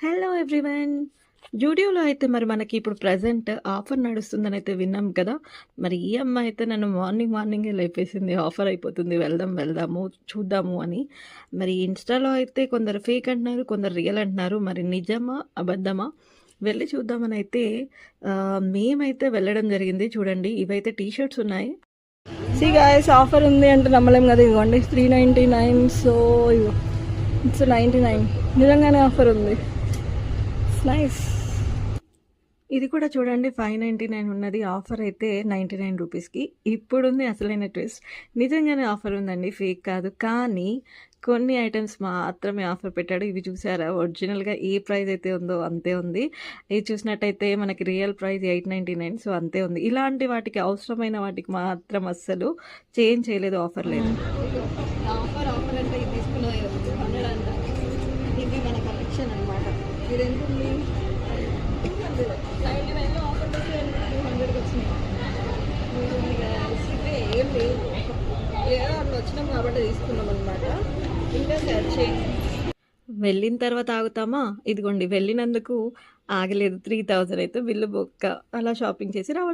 Hello everyone. జూడియోలో అయితే మరి మనకి ఇప్పుడు ప్రెజెంట్ ఆఫర్ నడుస్తుందని అయితే విన్నాం కదా! మరి ఈ అమ్మాయి అయితే నన్ను మార్నింగే లేపేసింది. ఆఫర్ అయిపోతుంది, వెళ్దాము, చూద్దాము అని. మరి ఇన్‌స్టాలో అయితే కొందరు ఫేక్ అంటున్నారు, కొందరు రియల్ అంటున్నారు. మరి నిజమా? అబద్ధమా? వెళ్లి చూద్దామని అయితే మేమైతే వెళ్ళడం జరిగింది. చూడండి, ఇవైతే టీ షర్ట్స్ ఉన్నాయి. సీ గాయ్స్, ఆఫర్ ఉంది అంటే నమ్మలేం కదా. ఇదిగోండి 399. So ego it's 99. నిజంగానే ఆఫర్ ఉంది. It's nice. ఇది కూడా చూడండి, 599 ఉన్నది. ఆఫర్ అయితే 99 రూపీస్‌కి. ఇప్పుడుంది అసలైన ట్విస్ట్. నిజంగానే ఆఫర్ ఉందండి, ఫేక్ కాదు. కానీ కొన్ని ఐటెమ్స్ మాత్రమే ఆఫర్ పెట్టాడు. ఇవి చూసారా? ఒరిజినల్‌గా ఏ ప్రైస్ అయితే ఉందో అంతే ఉంది. ఇది చూసినట్టయితే మనకి రియల్ ప్రైస్ 899. సో అంతే ఉంది. ఇలాంటి వాటికి, అవసరమైన వాటికి మాత్రం అస్సలు చేంజ్ చేయలేదు, ఆఫర్ లేదు. ఆఫర్ అంటే ఇది తీసుకున్నది 100 అంట. ఇది మన కలెక్షన్ అనమాట. ఇది ఎంత ఉంది? 99లో ఆఫర్ పెట్టి 200కి వచ్చినాయి. ఏం లేదు, ఏదో అట్లా వచ్చినాం కాబట్టి తీసుకున్నాం అనమాట. ఇంకా సెర్చ్ చేయండి. వెళ్ళిన తర్వాత ఆగుతామా? ఇదిగోండి, వెళ్ళినందుకు ఆగలేదు. 3000 అయితే బిల్లు బొక్క. అలా షాపింగ్ చేసి రావడం.